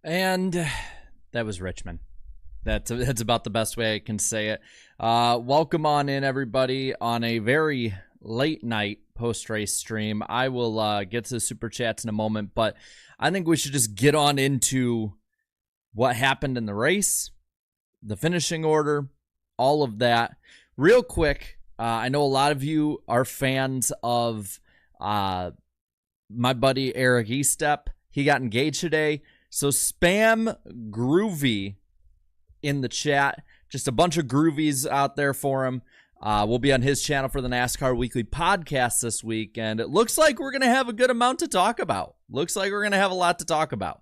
And that was Richmond. That's about the best way I can say it. Welcome on in, everybody, on a very late night post-race stream. I will get to the super chats in a moment, but I think we should just get on into what happened in the race, the finishing order, all of that. Real quick, I know a lot of you are fans of my buddy Eric Estep. He got engaged today. So spam groovy in the chat. Just a bunch of groovies out there for him. We'll be on his channel for the NASCAR Weekly Podcast this week, and it looks like we're going to have a good amount to talk about. Looks like we're going to have a lot to talk about.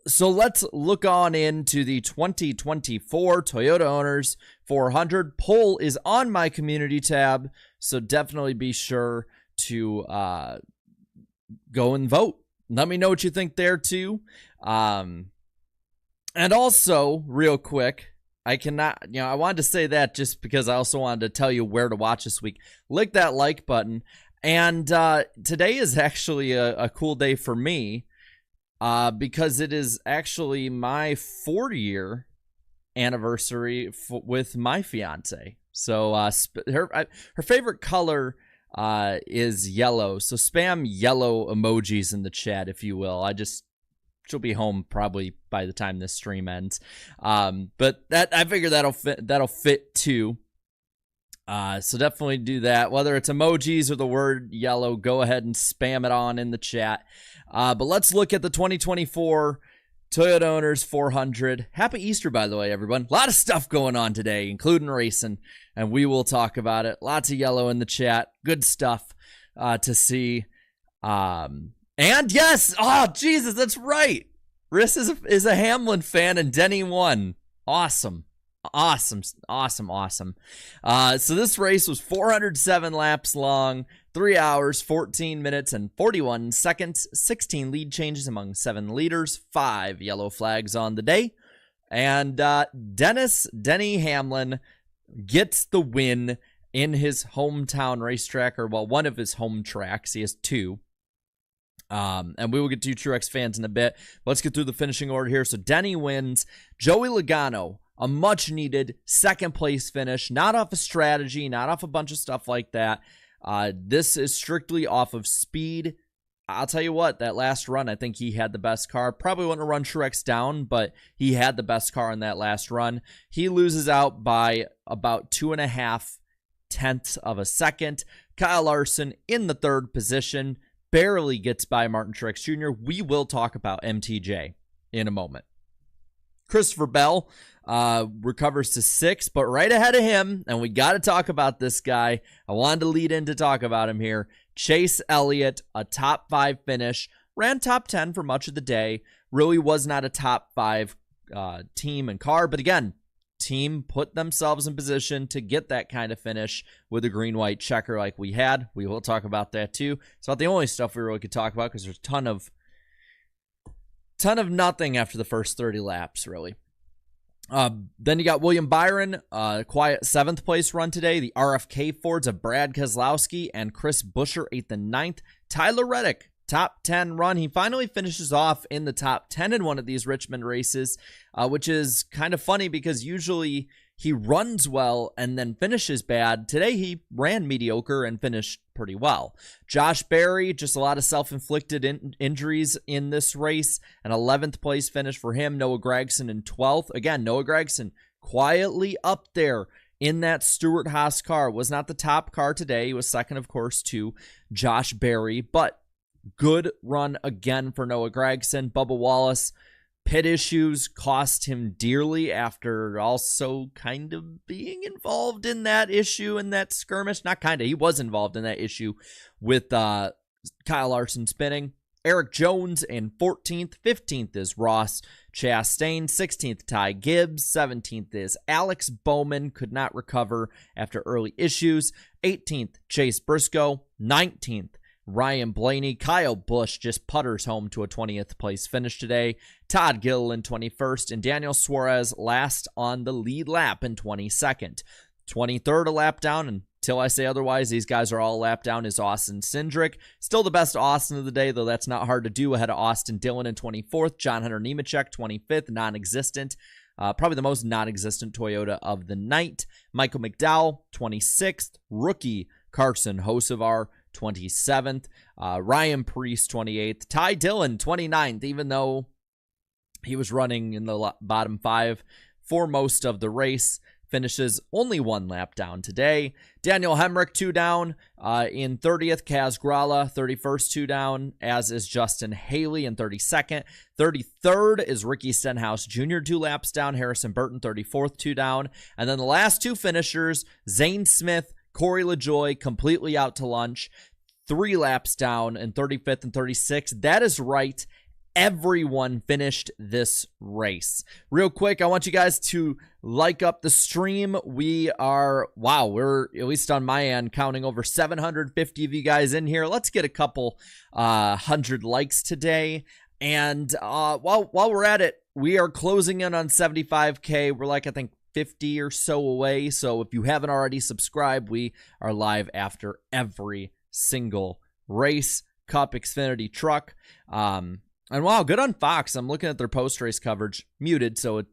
So let's look on into the 2024 Toyota Owners 400. Poll is on my community tab, so definitely be sure to go and vote. Let me know what you think there, too. And also, real quick, I wanted to say that just because I also wanted to tell you where to watch this week. Lick that like button. And today is actually a cool day for me because it is actually my 4-year anniversary with my fiance. So her favorite color is yellow. So spam yellow emojis in the chat, if you will. She'll be home probably by the time this stream ends. But I figure that'll fit too. So definitely do that. Whether it's emojis or the word yellow, go ahead and spam it on in the chat. But let's look at the 2024 Toyota Owners 400. Happy Easter, by the way, everyone. A lot of stuff going on today, including racing, and we will talk about it. Lots of yellow in the chat. Good stuff to see. And yes, oh, Jesus, that's right. Riss is a Hamlin fan, and Denny won. Awesome. So this race was 407 laps long, 3 hours, 14 minutes, and 41 seconds, 16 lead changes among 7 leaders, 5 yellow flags on the day, and Denny Hamlin gets the win in his hometown racetrack, or well, one of his home tracks. He has 2. And we will get to Truex fans in a bit. Let's get through the finishing order here. So Denny wins. Joey Logano, a much-needed second-place finish. Not off of strategy, not off a bunch of stuff like that. This is strictly off of speed. I'll tell you what, that last run, I think he had the best car. Probably wouldn't have run Truex down, but he had the best car in that last run. He loses out by about 2.5 tenths of a second. Kyle Larson in the 3rd position. Barely gets by Martin Truex Jr. We will talk about MTJ in a moment. Christopher Bell recovers to 6th, but right ahead of him, and we got to talk about this guy. I wanted to lead in to talk about him here. Chase Elliott, a top 5 finish, ran top 10 for much of the day. Really was not a top 5 team and car, but again, team put themselves in position to get that kind of finish with a green-white checker like we had. We will talk about that too. It's not the only stuff we really could talk about because there's a ton of nothing after the first 30 laps, really. Then you got William Byron, quiet 7th place run today. The RFK Fords of Brad Keselowski and Chris Buescher 8th and 9th. Tyler Reddick, top 10 run. He finally finishes off in the top 10 in one of these Richmond races, which is kind of funny because usually he runs well and then finishes bad. Today he ran mediocre and finished pretty well. Josh Berry, just a lot of self-inflicted injuries in this race. An 11th place finish for him. Noah Gragson in 12th. Again, Noah Gragson quietly up there in that Stewart-Haas car. Was not the top car today. He was second, of course, to Josh Berry, but good run again for Noah Gragson. Bubba Wallace, pit issues cost him dearly after also kind of being involved in that issue in that skirmish. Not kind of, he was involved in that issue with Kyle Larson spinning. Eric Jones in 14th. 15th is Ross Chastain. 16th, Ty Gibbs. 17th is Alex Bowman. Could not recover after early issues. 18th, Chase Briscoe. 19th, Ryan Blaney. Kyle Busch just putters home to a 20th place finish today. Todd Gilliland 21st, and Daniel Suarez last on the lead lap in 22nd. 23rd a lap down, and till I say otherwise. These guys are all lap down, is Austin Cindric. Still the best Austin of the day, though that's not hard to do, ahead of Austin Dillon in 24th, John Hunter Nemechek 25th, non-existent. Probably the most non-existent Toyota of the night. Michael McDowell, 26th. Rookie Carson Hocevar, 27th. Ryan Preece, 28th. Ty Dillon, 29th, even though he was running in the bottom 5 for most of the race. Finishes only 1 lap down today. Daniel Hemrick, 2 down. In 30th, Kaz Grala, 31st, 2 down, as is Justin Haley in 32nd. 33rd is Ricky Stenhouse Jr., 2 laps down. Harrison Burton, 34th, 2 down. And then the last 2 finishers, Zane Smith, Corey LaJoie, completely out to lunch, 3 laps down in 35th and 36th. That is right. Everyone finished this race. Real quick, I want you guys to like up the stream. We're at least on my end, counting over 750 of you guys in here. Let's get a couple 100 likes today. And while we're at it, we are closing in on 75K. We're like, I think, 50 or so away. So if you haven't already subscribed, we are live after every single race. Cup, Xfinity, Truck. And wow, good on Fox. I'm looking at their post-race coverage, muted, so it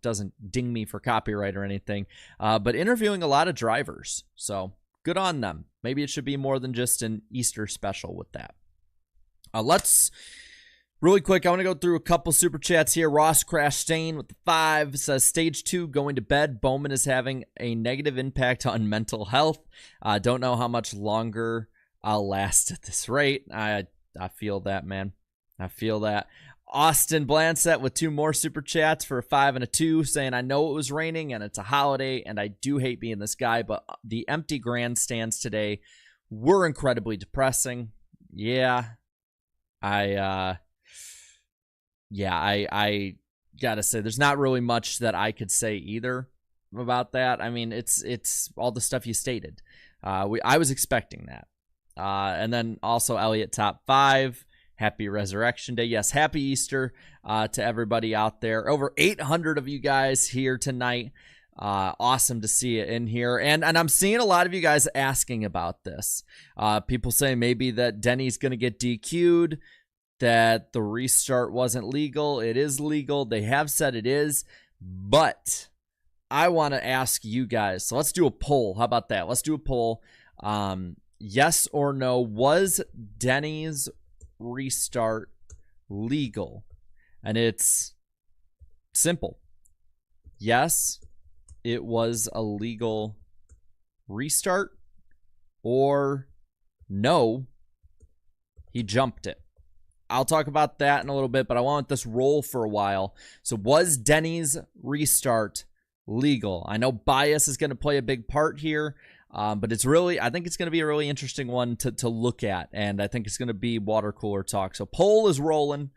doesn't ding me for copyright or anything. But interviewing a lot of drivers, so good on them. Maybe it should be more than just an Easter special with that. Let's really quick. I want to go through a couple super chats here. Ross Crash Stain with the 5 says stage 2 going to bed. Bowman is having a negative impact on mental health. Don't know how much longer I'll last at this rate. I feel that, man. I feel that. Austin Blansett with 2 more super chats for a 5 and a 2, saying, I know it was raining and it's a holiday and I do hate being this guy, but the empty grandstands today were incredibly depressing. I gotta say, there's not really much that I could say either about that. I mean, it's all the stuff you stated. I was expecting that. And then also Elliott top 5. Happy Resurrection Day. Yes, happy Easter to everybody out there. Over 800 of you guys here tonight. Awesome to see it in here. And I'm seeing a lot of you guys asking about this. People say maybe that Denny's going to get DQ'd, that the restart wasn't legal. It is legal. They have said it is. But I want to ask you guys. So let's do a poll. How about that? Let's do a poll. Yes or no, was Denny's restart legal? And it's simple. Yes, it was a legal restart, or no, he jumped it. I'll talk about that in a little bit, but I want this roll for a while. So was Denny's restart legal? I know bias is going to play a big part here. But I think it's going to be a really interesting one to look at, and I think it's going to be water cooler talk. So poll is rolling.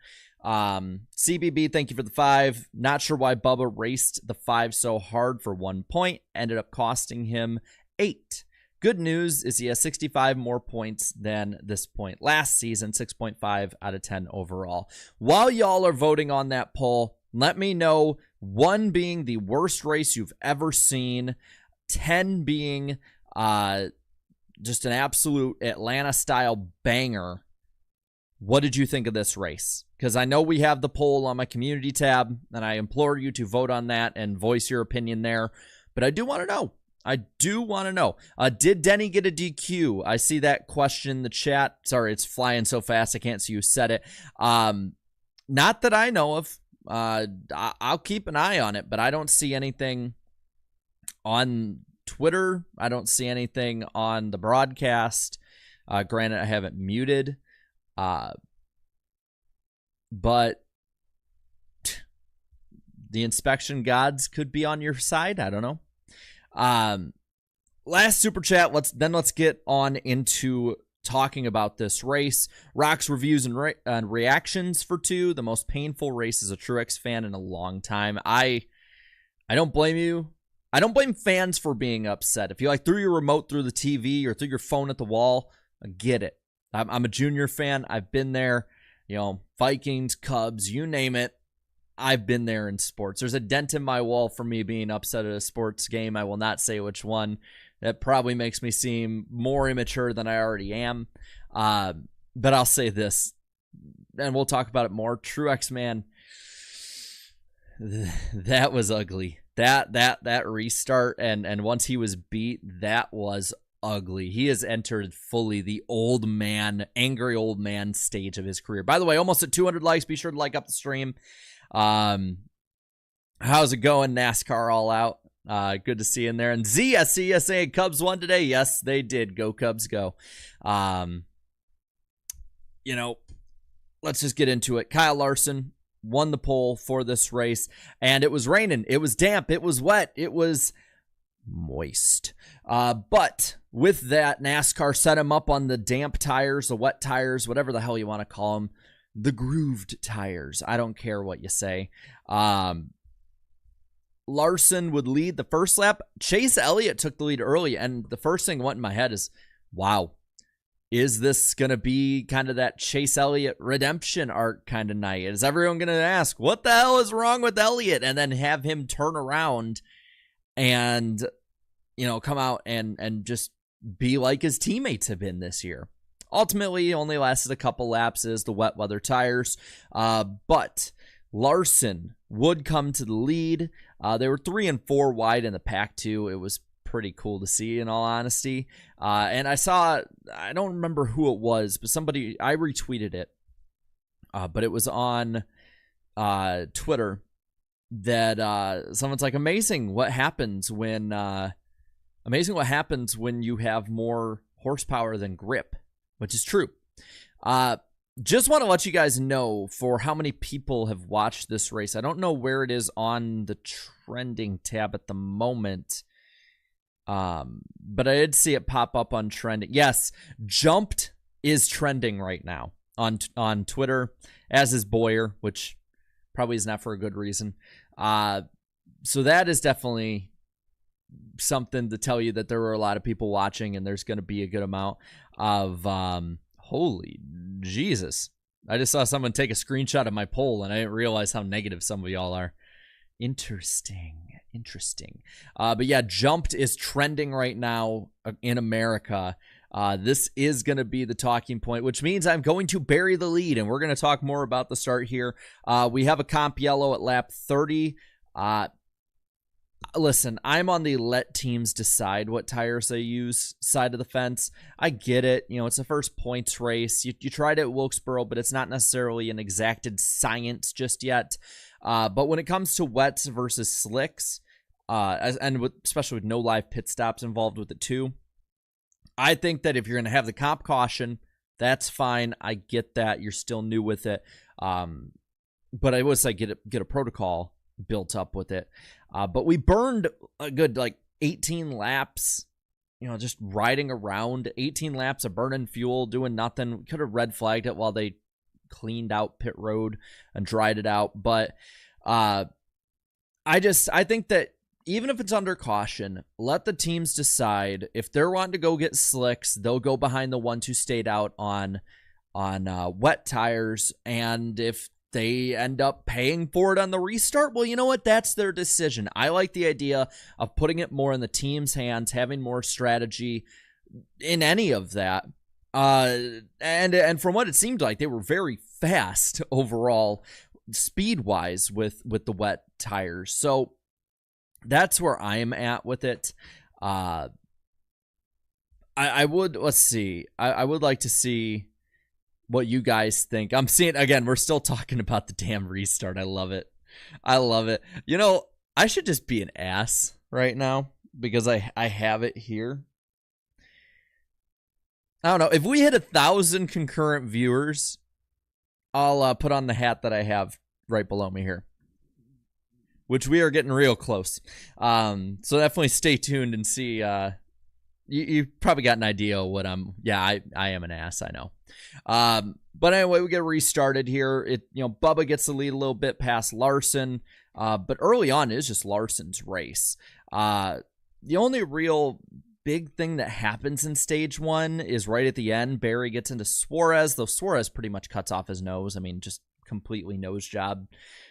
CBB, thank you for the 5. Not sure why Bubba raced the 5 so hard for 1 point. Ended up costing him 8. Good news is he has 65 more points than this point last season, 6.5 out of 10 overall. While y'all are voting on that poll, let me know 1 being the worst race you've ever seen, 10 being just an absolute Atlanta-style banger. What did you think of this race? Because I know we have the poll on my community tab, and I implore you to vote on that and voice your opinion there. But I do want to know. Did Denny get a DQ? I see that question in the chat. Sorry, it's flying so fast I can't see who said it. Not that I know of. I'll keep an eye on it, but I don't see anything on Twitter. I don't see anything on the broadcast. Granted, I haven't muted. But the inspection gods could be on your side. I don't know. Last super chat. Let's get on into talking about this race. Rock's reviews and reactions for 2. The most painful race as a Truex fan in a long time. I don't blame you. I don't blame fans for being upset. If you threw your remote through the TV or threw your phone at the wall, I get it. I'm a Junior fan. I've been there. Vikings, Cubs, you name it. I've been there in sports. There's a dent in my wall for me being upset at a sports game. I will not say which one. That probably makes me seem more immature than I already am. But I'll say this, and we'll talk about it more. Truex, man, that was ugly. That restart, and once he was beat, that was ugly. He has entered fully the old man, angry old man stage of his career. By the way, almost at 200 likes. Be sure to like up the stream. How's it going, NASCAR All Out? Good to see you in there. And ZSCSA Cubs won today. Yes, they did. Go Cubs, go. Let's just get into it. Kyle Larson won the pole for this race, and it was raining. It was damp. It was wet. It was moist. But with that, NASCAR set him up on the damp tires, the wet tires, whatever the hell you want to call them, the grooved tires. I don't care what you say. Larson would lead the first lap. Chase Elliott took the lead early, and the first thing that went in my head is, wow, is this going to be kind of that Chase Elliott redemption arc kind of night? Is everyone going to ask, what the hell is wrong with Elliott? And then have him turn around and, come out and just be like his teammates have been this year. Ultimately, only lasted a couple laps as the wet weather tires. But Larson would come to the lead. They were 3 and 4 wide in the pack too. It was pretty cool to see, in all honesty. And I don't remember who it was, but I retweeted it. But it was on Twitter that someone's like, amazing what happens when you have more horsepower than grip, which is true. Just want to let you guys know for how many people have watched this race. I don't know where it is on the trending tab at the moment. But I did see it pop up on trending. Yes, Jumped is trending right now on Twitter, as is Boyer, which probably is not for a good reason. So that is definitely something to tell you that there were a lot of people watching, and there's going to be a good amount of holy Jesus. I just saw someone take a screenshot of my poll, and I didn't realize how negative some of y'all are. Interesting. But yeah, Jumped is trending right now in America. This is going to be the talking point, which means I'm going to bury the lead, and we're going to talk more about the start here. We have a comp yellow at lap 30. Listen, I'm on the let teams decide what tires they use side of the fence. I get it. It's the first points race. You tried it at Wilkesboro, but it's not necessarily an exacted science just yet. But when it comes to wets versus slicks, especially with no live pit stops involved with it too, I think that if you're going to have the comp caution, that's fine. I get that. You're still new with it. But I would say get a protocol built up with it. But we burned a good 18 laps, just riding around. 18 laps of burning fuel, doing nothing. We could have red flagged it while they cleaned out pit road and dried it out. But I think that even if it's under caution, let the teams decide. If they're wanting to go get slicks, they'll go behind the ones who stayed out on wet tires. And if they end up paying for it on the restart, well, you know what? That's their decision. I like the idea of putting it more in the team's hands, having more strategy in any of that. And from what it seemed like, they were very fast overall, speed-wise, with the wet tires. So that's where I'm at with it. I would like to see what you guys think. I'm seeing, again, we're still talking about the damn restart. I love it. I should just be an ass right now because I have it here. I don't know. If we hit 1,000 concurrent viewers, I'll put on the hat that I have right below me here, which we are getting real close. So definitely stay tuned and see. You probably got an idea of what I am an ass, I know. But anyway, we get restarted here. Bubba gets the lead a little bit past Larson. But early on, it is just Larson's race. The only real big thing that happens in stage one is right at the end. Barry gets into Suarez, though Suarez pretty much cuts off his nose. I mean, just completely nose job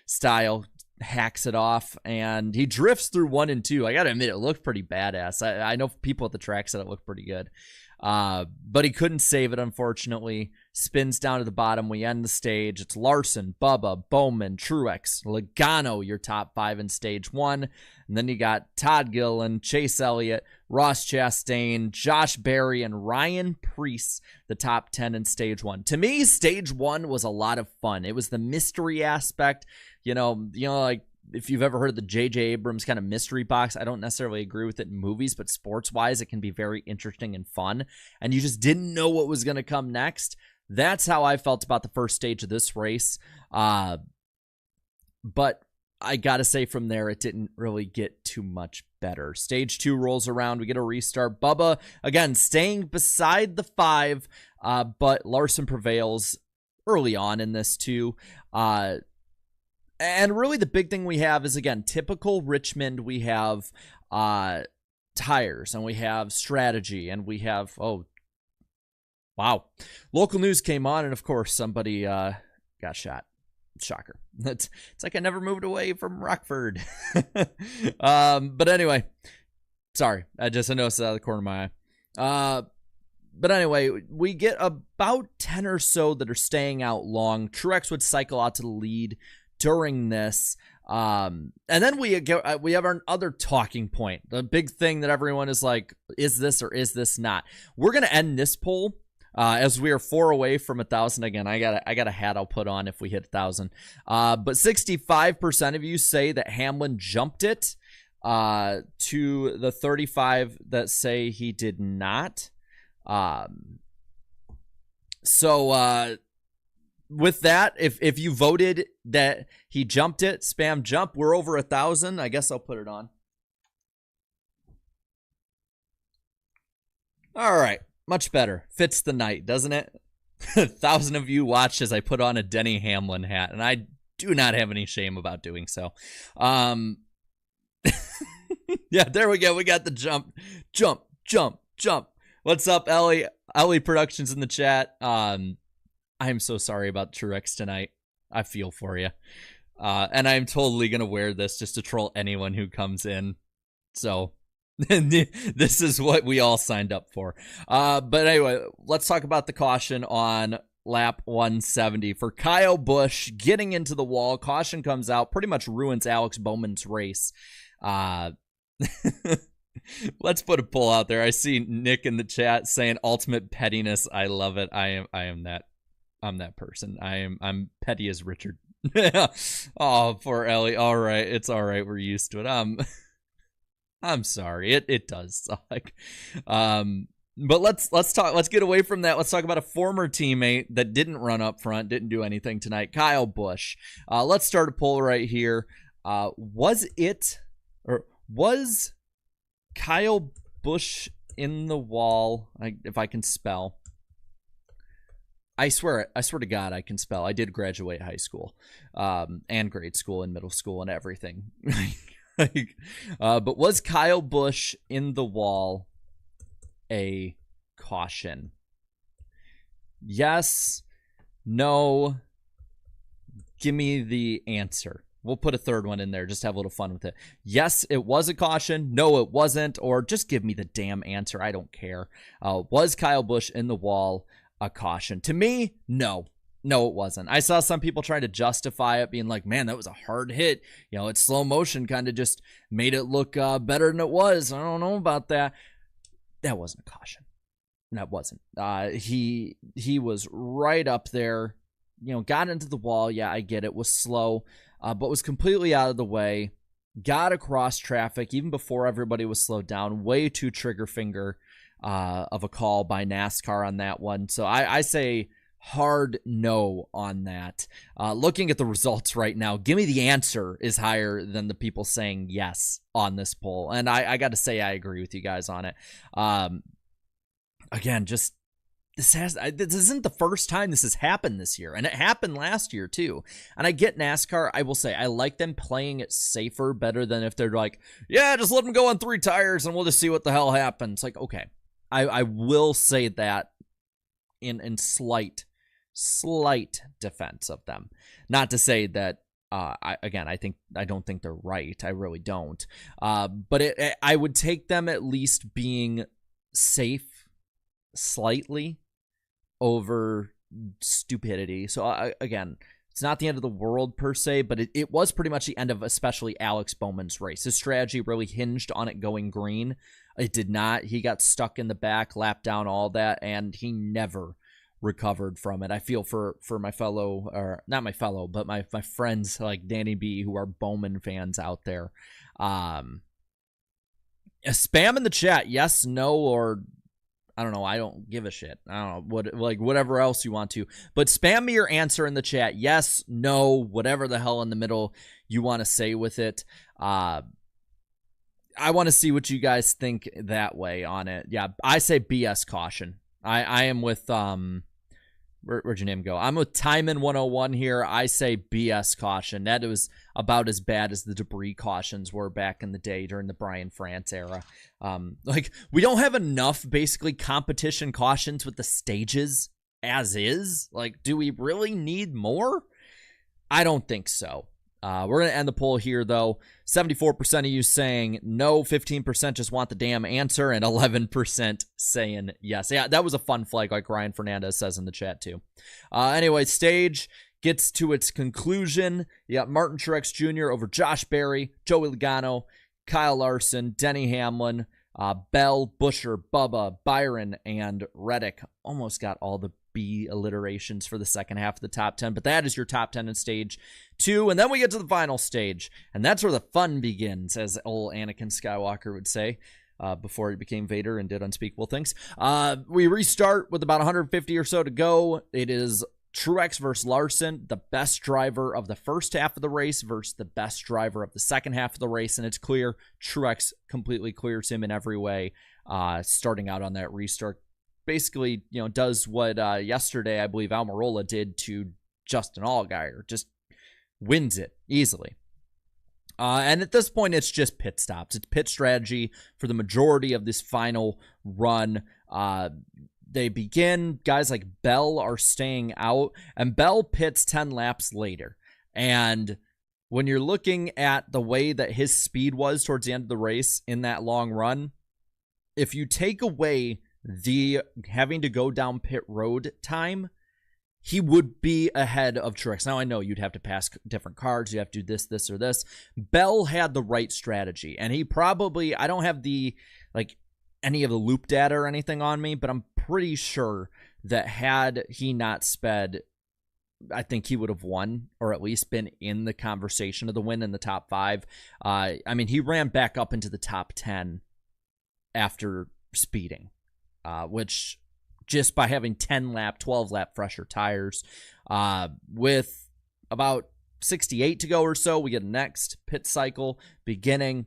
style, hacks it off, and he drifts through 1 and 2. I gotta admit, it looked pretty badass. I know people at the track said it looked pretty good. But he couldn't save it, unfortunately. Spins down to the bottom. We end the stage. It's Larson, Bubba, Bowman, Truex, Logano, your top 5 in stage 1. And then you got Todd Gilliland, Chase Elliott, Ross Chastain, Josh Berry, and Ryan Preece, the top 10 in stage 1. To me, stage 1 was a lot of fun. It was the mystery aspect. You know, like, if you've ever heard of the J.J. Abrams kind of mystery box, I don't necessarily agree with it in movies, but sports-wise, it can be very interesting and fun, and you just didn't know what was going to come next. That's how I felt about the first stage of this race, but I gotta say from there, it didn't really get too much better. Stage 2 rolls around, we get a restart. Bubba, again, staying beside the 5, but Larson prevails early on in this too. And really the big thing we have is, again, typical Richmond. We have tires, and we have strategy, and we have, oh, wow. Local news came on, and of course somebody got shot. Shocker. It's like I never moved away from Rockford. But anyway, sorry. I noticed that out of the corner of my eye. But anyway, we get about 10 or so that are staying out long. Truex would cycle out to the lead during this, and then we have our other talking point, the big thing that everyone is like, is this or is this not? We're gonna end this poll as we are 4 away from 1,000. Again, I got a hat I'll put on if we hit 1,000. But 65% of you say that Hamlin jumped it, to the 35 that say he did not. With that, if you voted that he jumped it, spam jump. We're over 1,000. I guess I'll put it on. All right. Much better. Fits the night, doesn't it? 1,000 of you watched as I put on a Denny Hamlin hat, and I do not have any shame about doing so. Yeah, there we go. We got the jump. What's up, Ellie? Ellie Productions in the chat. I'm so sorry about Truex tonight. I feel for you. And I'm totally going to wear this just to troll anyone who comes in. So this is what we all signed up for. But anyway, let's talk about the caution on lap 170. For Kyle Busch getting into the wall, caution comes out, pretty much ruins Alex Bowman's race. Let's put a poll out there. I see Nick in the chat saying ultimate pettiness. I love it. I am that. I'm that person. I'm petty as Richard. Oh, poor Ellie. All right, it's all right. We're used to it. I'm sorry. It does suck. But let's talk. Let's get away from that. Let's talk about a former teammate that didn't run up front, didn't do anything tonight. Kyle Busch. Let's start a poll right here. Was Kyle Busch in the wall? If I can spell. I swear to God, I can spell. I did graduate high school, and grade school and middle school and everything. But was Kyle Busch in the wall a caution? Yes, no. Give me the answer. We'll put a third one in there. Just have a little fun with it. Yes, it was a caution. No, it wasn't. Or just give me the damn answer. I don't care. Was Kyle Busch in the wall a caution? To me, no. No, it wasn't. I saw some people trying to justify it, being like, man, that was a hard hit. You know, it's slow motion, kind of just made it look better than it was. I don't know about that. That wasn't a caution. That wasn't. He was right up there, you know, got into the wall. Yeah, I get it. Was slow, but was completely out of the way. Got across traffic even before everybody was slowed down. Way too trigger finger of a call by NASCAR on that one. So I say hard no on that. Looking at the results right now, give me the answer is higher than the people saying yes on this poll. And I got to say, I agree with you guys on it. Again, just this isn't the first time this has happened this year, and it happened last year too. And I get NASCAR. I will say I like them playing it safer better than if they're like, yeah, just let them go on 3 tires and we'll just see what the hell happens. Like, okay, I will say that in slight slight defense of them. Not to say that, I don't think they're right. I really don't. But I would take them at least being safe slightly over stupidity. So again, it's not the end of the world per se, but it was pretty much the end of especially Alex Bowman's race. His strategy really hinged on it going green. It did not. He got stuck in the back, lapped down all that, and he never recovered from it. I feel for my fellow, or not my fellow, but my friends like Danny B, who are Bowman fans out there. Spam in the chat, yes, no, or I don't know. I don't give a shit. I don't know, whatever else you want to. But spam me your answer in the chat. Yes, no, whatever the hell in the middle you want to say with it. I want to see what you guys think that way on it. Yeah, I say BS caution. I am with where'd your name go? I'm with Timon 101 here. I say BS caution. That was about as bad as the debris cautions were back in the day during the Brian France era. We don't have enough basically competition cautions with the stages as is. Like, do we really need more? I don't think so. We're going to end the poll here, though. 74% of you saying no, 15% just want the damn answer, and 11% saying yes. Yeah, that was a fun flag, like Ryan Fernandez says in the chat, too. Anyway, stage gets to its conclusion. You got Martin Truex Jr. over Josh Berry, Joey Logano, Kyle Larson, Denny Hamlin, Bell, Buescher, Bubba, Byron, and Reddick. Almost got all the B alliterations for the second half of the top 10, but that is your top 10 in stage 2, and then we get to the final stage, and that's where the fun begins, as old Anakin Skywalker would say, before he became Vader and did unspeakable things. We restart with about 150 or so to go. It is Truex versus Larson, the best driver of the first half of the race versus the best driver of the second half of the race, and it's clear Truex completely clears him in every way, starting out on that restart. Basically, does what yesterday I believe Almirola did to Justin Allgaier, just wins it easily. And at this point, it's just pit stops. It's pit strategy for the majority of this final run. They begin, guys like Bell are staying out, and Bell pits 10 laps later. And when you're looking at the way that his speed was towards the end of the race in that long run, if you take away the having to go down pit road time, he would be ahead of Truex. Now, I know you'd have to pass different cars. You have to do this, or this. Bell had the right strategy, and he probably, I don't have any of the loop data or anything on me, but I'm pretty sure that had he not sped, I think he would have won, or at least been in the conversation of the win in the top 5. He ran back up into the top 10 after speeding. Which just by having 12 lap fresher tires, with about 68 to go or so, we get a next pit cycle beginning.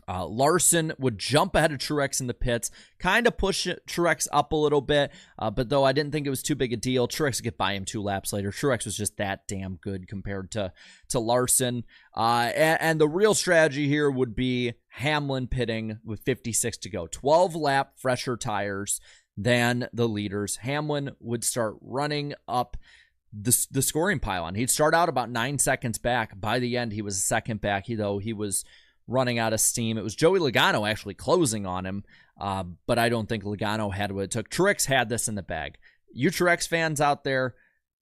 Larson would jump ahead of Truex in the pits, kind of push Truex up a little bit, but though I didn't think it was too big a deal, Truex would get by him 2 laps later. Truex was just that damn good compared to Larson. And the real strategy here would be Hamlin pitting with 56 to go. 12 lap fresher tires than the leaders. Hamlin would start running up the scoring pylon. He'd start out about 9 seconds back. By the end, he was a second back, though he was running out of steam. It was Joey Logano actually closing on him, but I don't think Logano had what it took. Truex had this in the bag. You Truex fans out there,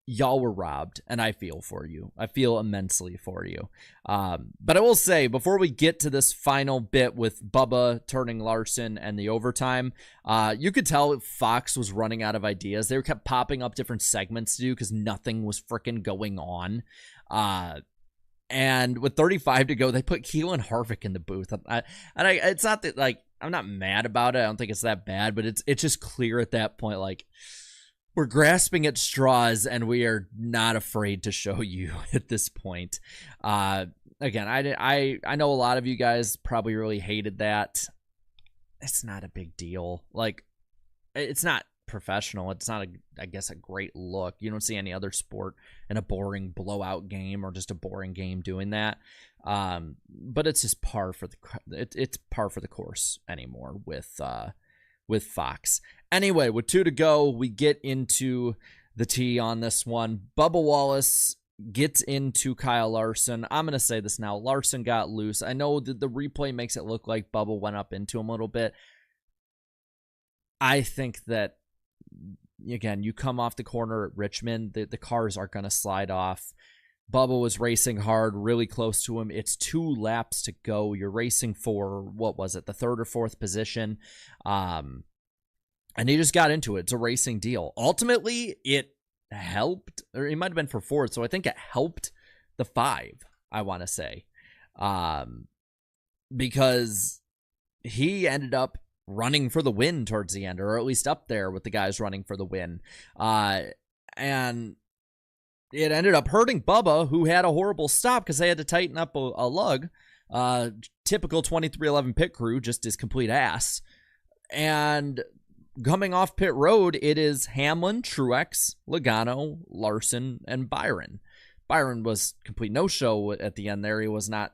y'all were robbed, and I feel for you. I feel immensely for you. But I will say, before we get to this final bit with Bubba turning Larson and the overtime, you could tell Fox was running out of ideas. They kept popping up different segments to do because nothing was freaking going on. And with 35 to go, they put Keelan Harvick in the booth. It's not that, I'm not mad about it. I don't think it's that bad, but it's just clear at that point, we're grasping at straws, and we are not afraid to show you at this point. Again, I know a lot of you guys probably really hated that. It's not a big deal. It's not professional. It's not a great look. You don't see any other sport in a boring blowout game or just a boring game doing that. But it's just par for the course anymore with Fox. Anyway, with 2 to go, we get into the tee on this one. Bubba Wallace gets into Kyle Larson. I'm going to say this now. Larson got loose. I know that the replay makes it look like Bubba went up into him a little bit. I think that, again, you come off the corner at Richmond, the cars are going to slide off. Bubba was racing hard, really close to him. It's 2 laps to go. You're racing for, what was it, the 3rd or 4th position. And he just got into it. It's a racing deal. Ultimately, it helped, or it might have been for 4th, so I think it helped the 5, I want to say. Because he ended up running for the win towards the end, or at least up there with the guys running for the win. And it ended up hurting Bubba, who had a horrible stop because they had to tighten up a lug. Typical 2311 pit crew, just his complete ass. And coming off pit road, it is Hamlin, Truex, Logano, Larson, and Byron. Byron was complete no-show at the end there. He was not,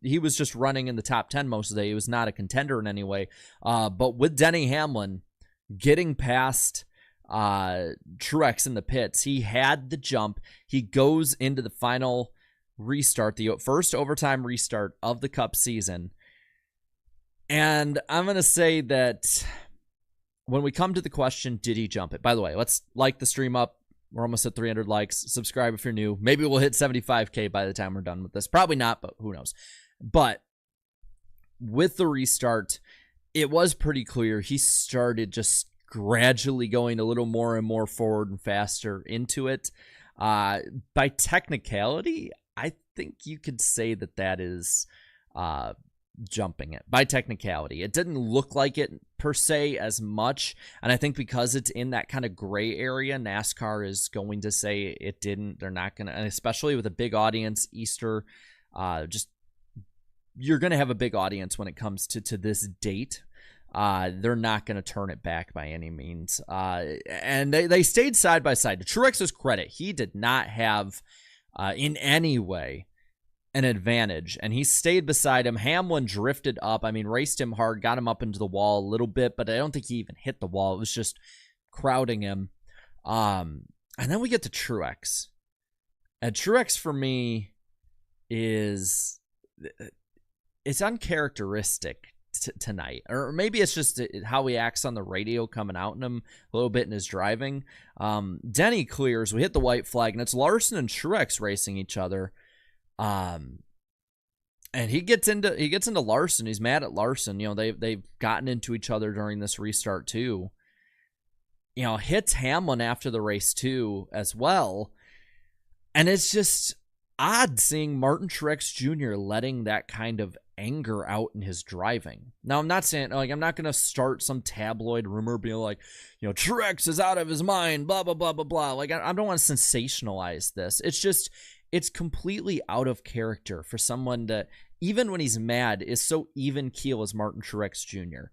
he was just running in the top 10 most of the day. He was not a contender in any way. But with Denny Hamlin getting past Truex in the pits, he had the jump. He goes into the final restart, the first overtime restart of the Cup season. And I'm going to say that when we come to the question, did he jump it? By the way, let's like the stream up. We're almost at 300 likes. Subscribe if you're new. Maybe we'll hit 75K by the time we're done with this. Probably not, but who knows. But with the restart, it was pretty clear he started just gradually going a little more and more forward and faster into it. By technicality, I think you could say that that is jumping it. By technicality, it didn't look like it per se as much, and I think because it's in that kind of gray area, NASCAR is going to say it didn't. They're not going to, and especially with a big audience, Easter, just you're going to have a big audience when it comes to this date. They're not going to turn it back by any means. And they stayed side by side. To Truex's credit, he did not have in any way an advantage, and he stayed beside him. Hamlin drifted up. I mean, raced him hard, got him up into the wall a little bit, but I don't think he even hit the wall. It was just crowding him. And then we get to Truex. And Truex, for me, it's uncharacteristic tonight, or maybe it's just how he acts on the radio coming out in him a little bit in his driving. Denny clears. We hit the white flag, and it's Larson and Truex racing each other. And he gets into Larson. He's mad at Larson. They've gotten into each other during this restart too. Hits Hamlin after the race too as well. And it's just odd seeing Martin Truex Jr. letting that kind of anger out in his driving. Now, I'm not saying, I'm not going to start some tabloid rumor being like, Truex is out of his mind, blah, blah, blah, blah, blah. I don't want to sensationalize this. It's just, it's completely out of character for someone that, even when he's mad, is so even keel as Martin Truex Jr.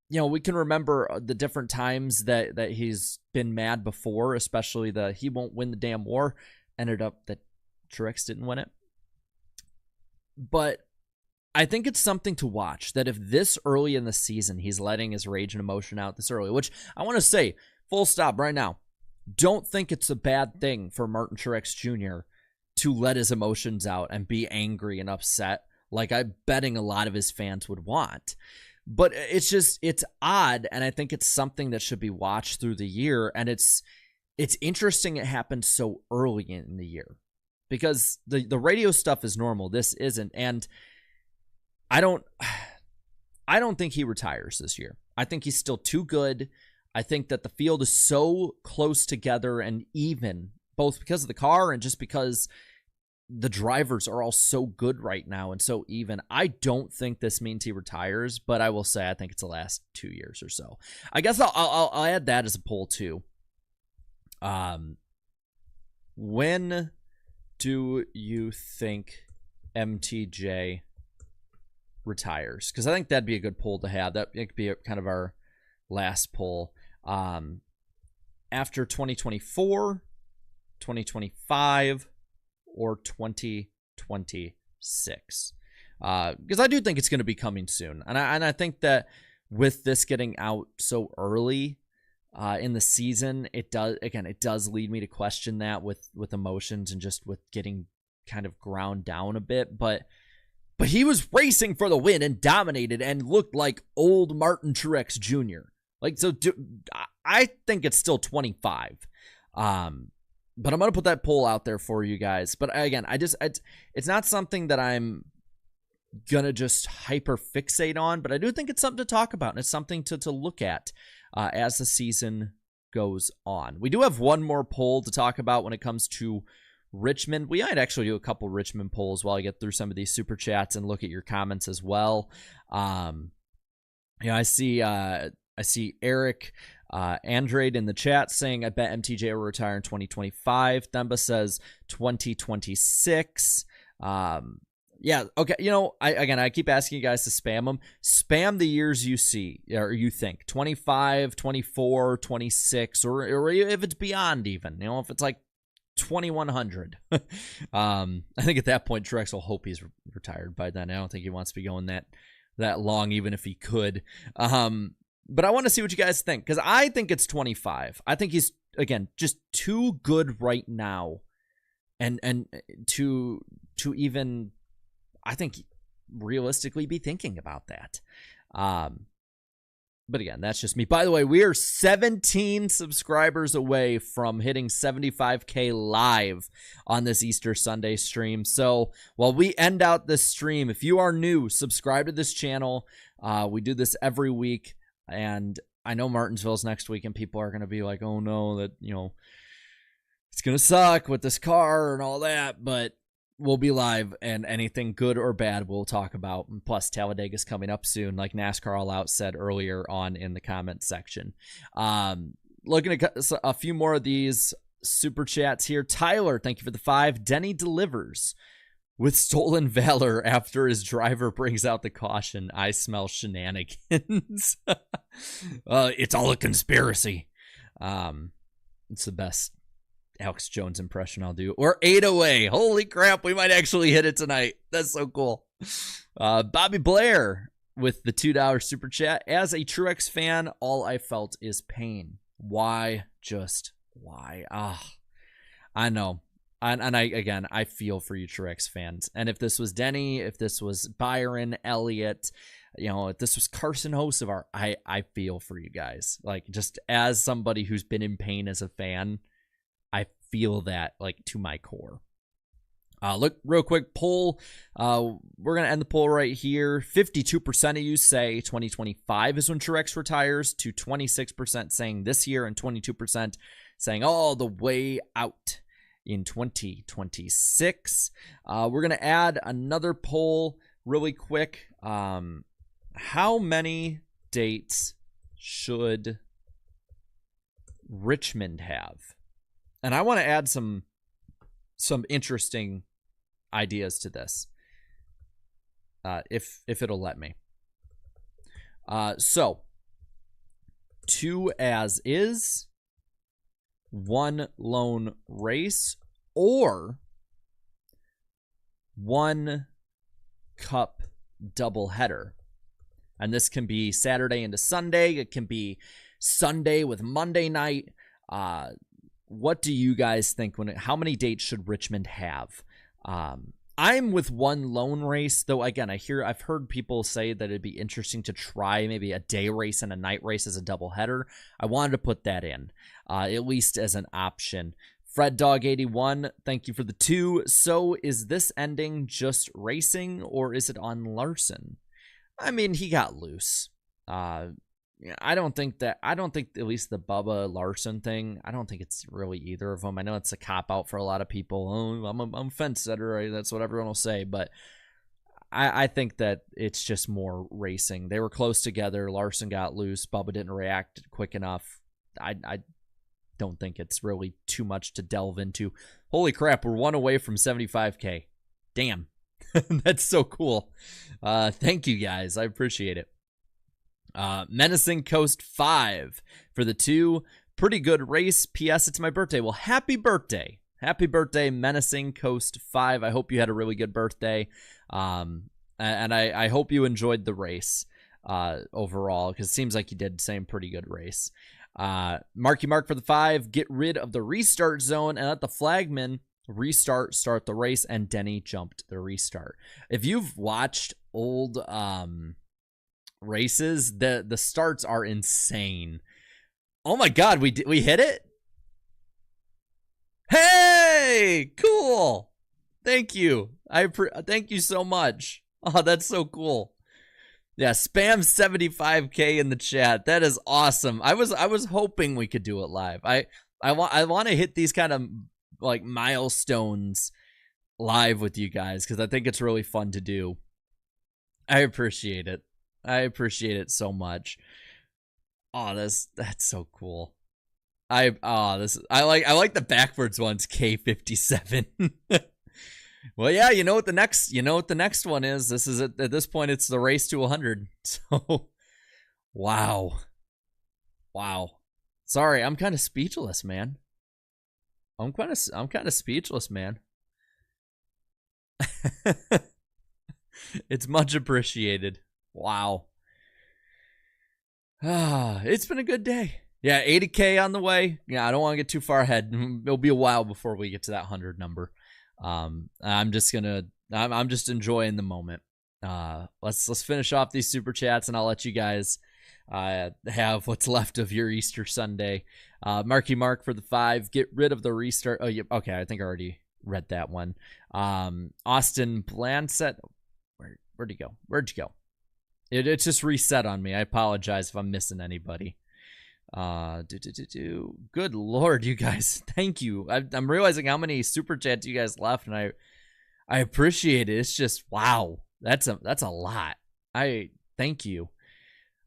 We can remember the different times that he's been mad before, especially the he won't win the damn war. Ended up that Truex didn't win it. But I think it's something to watch, that if this early in the season he's letting his rage and emotion out this early, which I want to say, full stop right now, don't think it's a bad thing for Martin Truex Jr. to let his emotions out and be angry and upset like I'm betting a lot of his fans would want. But it's odd, and I think it's something that should be watched through the year, and it's interesting it happened so early in the year, because the radio stuff is normal. This isn't, and I don't think he retires this year. I think he's still too good. I think that the field is so close together and even, both because of the car and just because the drivers are all so good right now and so even. I don't think this means he retires, but I will say I think it's the last 2 years or so. I guess I'll add that as a poll too. When do you think MTJ retires? Because I think that'd be a good poll to have. That it could be kind of our last poll. After 2024, 2025, or 2026. Because I do think it's going to be coming soon. And I think that with this getting out so early, in the season. It does lead me to question that with emotions and just with getting kind of ground down a bit, but he was racing for the win and dominated and looked like old Martin Truex Jr. Like, so I think it's still 25. But I'm going to put that poll out there for you guys. But again, it's not something that I'm going to just hyper fixate on, but I do think it's something to talk about, and it's something to look at as the season goes on. We do have one more poll to talk about when it comes to Richmond. We might actually do a couple Richmond polls while I get through some of these super chats and look at your comments as well. I see Eric Andrade in the chat saying, I bet MTJ will retire in 2025. Themba says 2026. Yeah, okay. I keep asking you guys to spam them. Spam the years you see or you think. 25, 24, 26, or if it's beyond even. If it's like 2100. I think at that point Truex will hope he's retired by then. I don't think he wants to be going that long, even if he could. But I want to see what you guys think, because I think it's 25. I think he's, again, just too good right now, and to even, I think, realistically be thinking about that. But again, that's just me. By the way, we are 17 subscribers away from hitting 75K live on this Easter Sunday stream. So while we end out this stream, if you are new, subscribe to this channel. We do this every week, and I know Martinsville's next week, and people are going to be like, oh no, that, it's going to suck with this car and all that, but we'll be live, and anything good or bad we'll talk about. And plus, Talladega's coming up soon, like NASCAR All Out said earlier on in the comment section. Looking at a few more of these super chats here. Tyler, thank you for the 5. Denny delivers with stolen valor after his driver brings out the caution. I smell shenanigans. It's all a conspiracy. It's the best Alex Jones impression I'll do. Or 8 away. Holy crap, we might actually hit it tonight. That's so cool. Bobby Blair with the $2 super chat. As a Truex fan, all I felt is pain. Why? Just why? I know. And I feel for you Truex fans. And if this was Denny, if this was Byron, Elliott, if this was Carson Hocevar, I feel for you guys. Like, just as somebody who's been in pain as a fan, I feel that, like, to my core. Look, real quick, poll. We're going to end the poll right here. 52% of you say 2025 is when Truex retires, to 26% saying this year, and 22% saying all the way out in 2026. We're going to add another poll really quick. How many dates should Richmond have? And I want to add some interesting ideas to this, if it'll let me. So 2 as is, 1 lone race, or 1 cup doubleheader. And this can be Saturday into Sunday. It can be Sunday with Monday night. What do you guys think? How many dates should Richmond have? I'm with 1 lone race, though. Again, I've heard people say that it'd be interesting to try maybe a day race and a night race as a doubleheader. I wanted to put that in, at least as an option. Fred Dog 81, thank you for the 2. So is this ending just racing, or is it on Larson? I mean, he got loose. I don't think at least the Bubba Larson thing, I don't think it's really either of them. I know it's a cop-out for a lot of people. Oh, I'm a fence setter, right? That's what everyone will say. But I think that it's just more racing. They were close together. Larson got loose. Bubba didn't react quick enough. I don't think it's really too much to delve into. Holy crap, we're 1 away from 75K. Damn. That's so cool. Thank you, guys. I appreciate it. Menacing Coast 5 for the 2. Pretty good race. P.S. It's my birthday. Well, happy birthday. Happy birthday, Menacing Coast 5. I hope you had a really good birthday. And I hope you enjoyed the race. overall, because it seems like he did the same pretty good race. Marky Mark for the 5, get rid of the restart zone and let the flagman start the race, and Denny jumped the restart. If you've watched old races, the starts are insane. Oh my god, we hit it. Hey, cool. Thank you. Thank you so much. Oh, that's so cool. Yeah, spam 75K in the chat. That is awesome. I was hoping we could do it live. I want to hit these kind of like milestones live with you guys, because I think it's really fun to do. I appreciate it. I appreciate it so much. Oh, that's so cool. I like the backwards ones, K57. Well, yeah, you know what the next one is. This is at this point it's the race to 100. So wow. Sorry, I'm kind of speechless, man. I'm kind of speechless, man. It's much appreciated. Wow. It's been a good day. Yeah, 80K on the way. Yeah, I don't want to get too far ahead. It'll be a while before we get to that 100 number. I'm just enjoying the moment. Let's finish off these super chats, and I'll let you guys have what's left of your Easter Sunday. Marky Mark for the 5, get rid of the restart. Oh, yeah, okay, I think I already read that one. Austin Blansett, where'd you go? It's just reset on me. I apologize if I'm missing anybody. Good Lord, you guys. Thank you. I'm realizing how many super chats you guys left, and I appreciate it. It's just, wow. That's a lot. I thank you.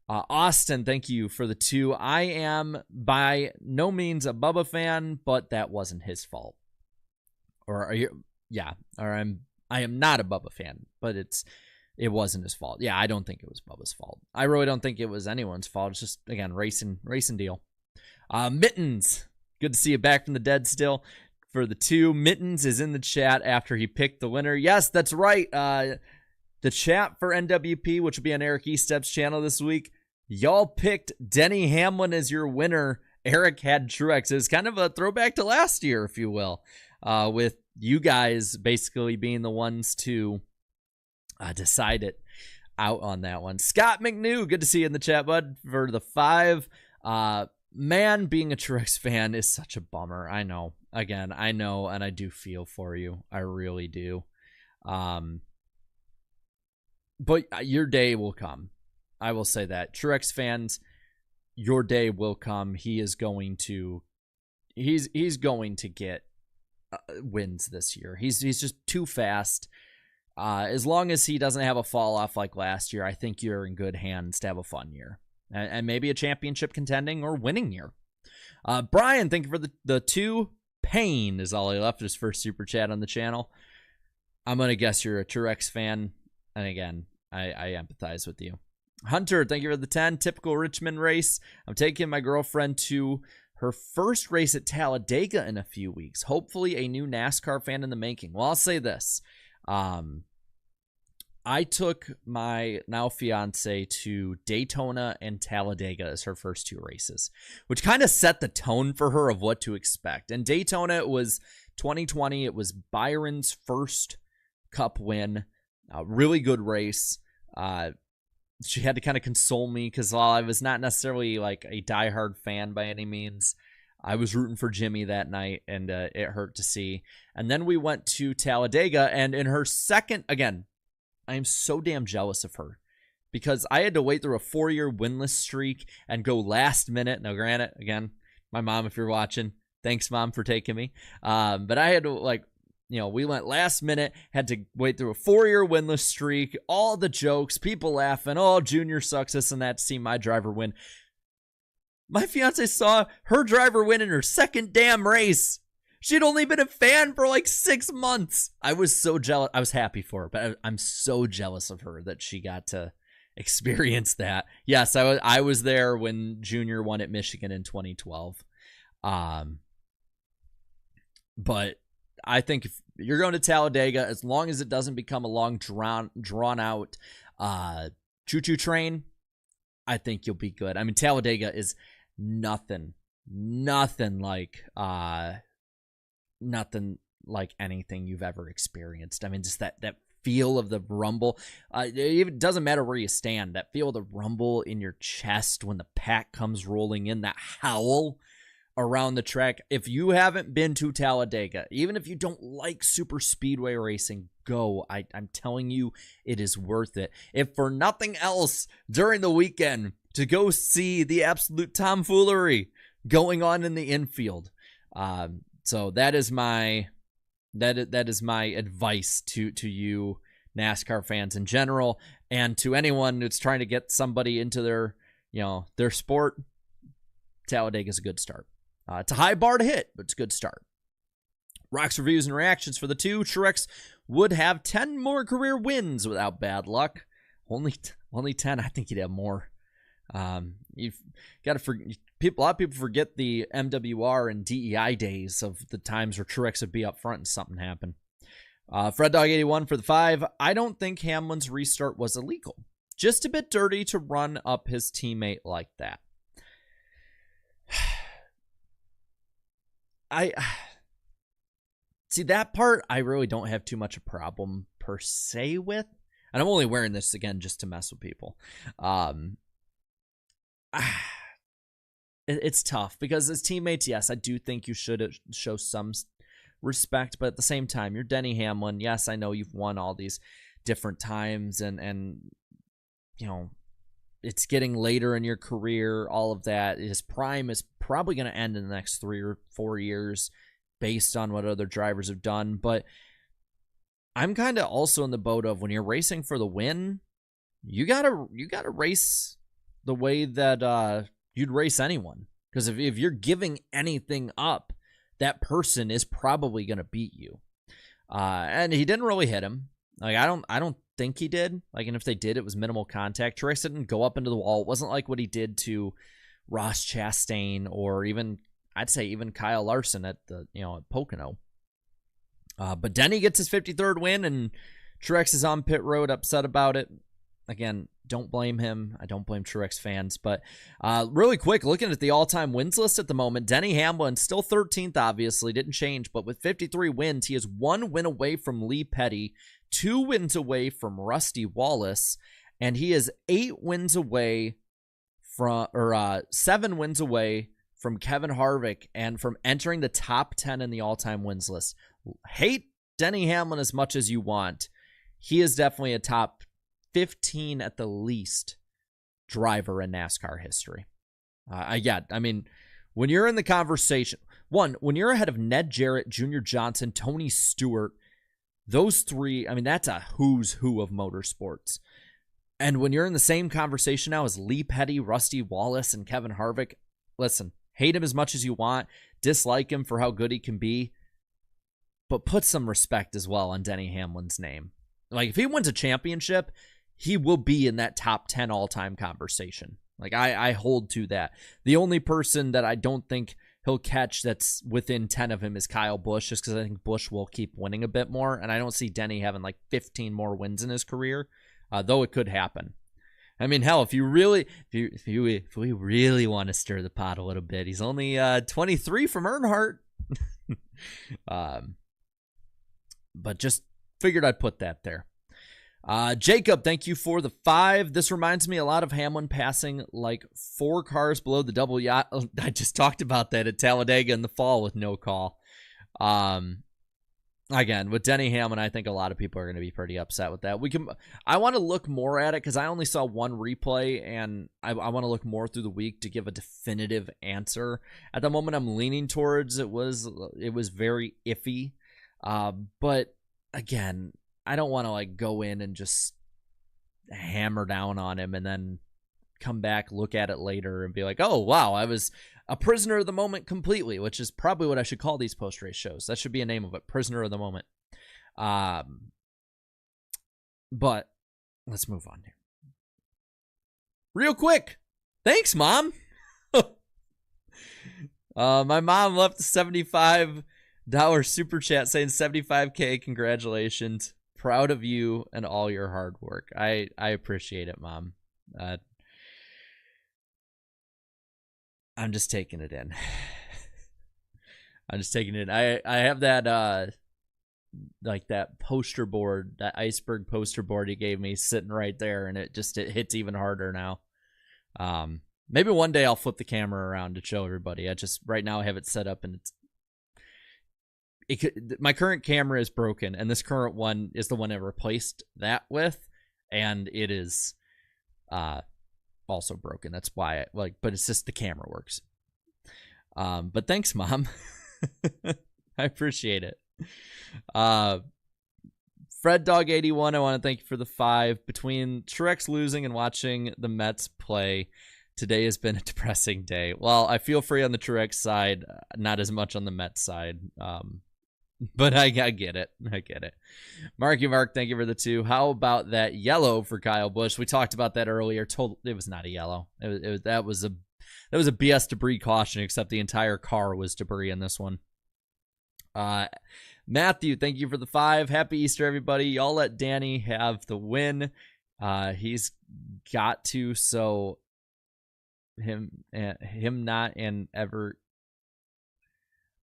Austin, thank you for the 2. I am by no means a Bubba fan, but that wasn't his fault. Or are you? Yeah. Or I am not a Bubba fan, but it wasn't his fault. Yeah, I don't think it was Bubba's fault. I really don't think it was anyone's fault. It's just, again, racing deal. Mittens, good to see you back from the dead still. For the 2, Mittens is in the chat after he picked the winner. Yes, that's right. The chat for NWP, which will be on Eric Estep's channel this week, y'all picked Denny Hamlin as your winner. Eric had Truex. It's kind of a throwback to last year, if you will, with you guys basically being the ones to decide it out on that one. Scott McNew, good to see you in the chat, bud, for the 5. Man, being a Truex fan is such a bummer. I know. Again, I know, and I do feel for you. I really do. But your day will come. I will say that. Truex fans, your day will come. He is going to he's going to get wins this year. He's just too fast. As long as he doesn't have a fall off like last year, I think you're in good hands to have a fun year and maybe a championship contending or winning year. Brian, thank you for the 2. Payne is all he left, his first super chat on the channel. I'm going to guess you're a Truex fan. And again, I empathize with you. Hunter, thank you for the 10. Typical Richmond race. I'm taking my girlfriend to her first race at Talladega in a few weeks. Hopefully a new NASCAR fan in the making. Well, I'll say this. I took my now fiance to Daytona and Talladega as her first 2 races, which kind of set the tone for her of what to expect. And Daytona, it was 2020. It was Byron's first Cup win. Really good race. She had to kind of console me because while I was not necessarily like a diehard fan by any means, I was rooting for Jimmy that night, and it hurt to see. And then we went to Talladega, and in her second, again, I am so damn jealous of her because I had to wait through a 4-year winless streak and go last minute. Now, granted, again, my mom, if you're watching, thanks, Mom, for taking me. But I had to, we went last minute, had to wait through a 4-year winless streak, all the jokes, people laughing, oh, Junior sucks, this and that, to see my driver win. My fiance saw her driver win in her second damn race. She'd only been a fan for like 6 months. I was so jealous. I was happy for her, but I'm so jealous of her that she got to experience that. Yes, I was there when Junior won at Michigan in 2012. But I think if you're going to Talladega, as long as it doesn't become a long drawn out choo-choo train, I think you'll be good. I mean, Talladega is nothing like anything you've ever experienced. I mean, just that feel of the rumble. It doesn't matter where you stand. That feel of the rumble in your chest when the pack comes rolling in, that howl around the track. If you haven't been to Talladega, even if you don't like super speedway racing, go. I'm telling you, it is worth it. If for nothing else, during the weekend, to go see the absolute tomfoolery going on in the infield. So that is my advice to you NASCAR fans in general, and to anyone who's trying to get somebody into their sport. Talladega is a good start. It's a high bar to hit, but it's a good start. Rocks reviews and reactions for the two. Truex would have 10 more career wins without bad luck. Only 10. I think he'd have more. You've got to a lot of people forget the MWR and DEI days of the times where Truex would be up front and something happened. Fred Dog 81 for the 5. I don't think Hamlin's restart was illegal. Just a bit dirty to run up his teammate like that. I see that part. I really don't have too much a problem per se with, and I'm only wearing this again just to mess with people. It's tough because as teammates, yes, I do think you should show some respect, but at the same time, you're Denny Hamlin. Yes, I know you've won all these different times, and you know, it's getting later in your career. All of that, his prime is probably going to end in the next 3 or 4 years based on what other drivers have done. But I'm kind of also in the boat of, when you're racing for the win, you gotta race the way that you'd race anyone. Because if you're giving anything up, that person is probably going to beat you. And he didn't really hit him. Like, I don't think he did. Like, and if they did, it was minimal contact. Truex didn't go up into the wall. It wasn't like what he did to Ross Chastain, or even, I'd say, even Kyle Larson at Pocono. But Denny gets his 53rd win, and Truex is on pit road, upset about it. Again, don't blame him. I don't blame Truex fans. But really quick, looking at the all-time wins list at the moment, Denny Hamlin still 13th, obviously, didn't change. But with 53 wins, he is 1 win away from Lee Petty, 2 wins away from Rusty Wallace, and he is 8 wins away from, 7 wins away from Kevin Harvick and from entering the top 10 in the all-time wins list. Hate Denny Hamlin as much as you want. He is definitely a top 15 at the least driver in NASCAR history. I mean, when you're in the conversation, when you're ahead of Ned Jarrett, Junior Johnson, Tony Stewart, those three, I mean, that's a who's who of motorsports. And when you're in the same conversation now as Lee Petty, Rusty Wallace, and Kevin Harvick, listen, hate him as much as you want, dislike him for how good he can be, but put some respect as well on Denny Hamlin's name. Like, if he wins a championship, he will be in that top 10 all-time conversation. Like, I hold to that. The only person that I don't think he'll catch that's within 10 of him is Kyle Busch, just because I think Busch will keep winning a bit more, and I don't see Denny having like 15 more wins in his career, though it could happen. I mean, hell, if we really want to stir the pot a little bit, he's only 23 from Earnhardt. But just figured I'd put that there. Jacob, thank you for the 5. This reminds me a lot of Hamlin passing like 4 cars below the double yacht. I just talked about that at Talladega in the fall with no call. Again, with Denny Hamlin, I think a lot of people are going to be pretty upset with that. I want to look more at it because I only saw one replay, and I want to look more through the week to give a definitive answer. At the moment, I'm leaning towards it was very iffy. But again, I don't want to like go in and just hammer down on him and then come back, look at it later and be like, oh, wow, I was a prisoner of the moment completely, which is probably what I should call these post-race shows. That should be a name of it, prisoner of the moment. But let's move on here. Real quick. Thanks, Mom. My mom left a $75 super chat saying 75K, congratulations. Proud of you and all your hard work. I appreciate it, Mom. I'm just taking it in. I'm just taking it in. I have that like that poster board, that Iceberg poster board he gave me sitting right there, and it hits even harder now. Maybe one day I'll flip the camera around to show everybody. Right now I have it set up, and my current camera is broken, and this current one is the one I replaced that with, and it is also broken. That's why but it's just the camera works. But thanks, Mom. I appreciate it. Fred Dog 81, I want to thank you for the 5. Between Truex losing and watching the Mets play, today has been a depressing day. Well, I feel free on the Truex side, not as much on the Mets side. But I get it. I get it. Marky Mark, thank you for the 2. How about that yellow for Kyle Busch? We talked about that earlier. It was not a yellow. That was a BS debris caution, except the entire car was debris in this one. Matthew, thank you for the 5. Happy Easter, everybody. Y'all let Danny have the win. He's got to, so him not and ever.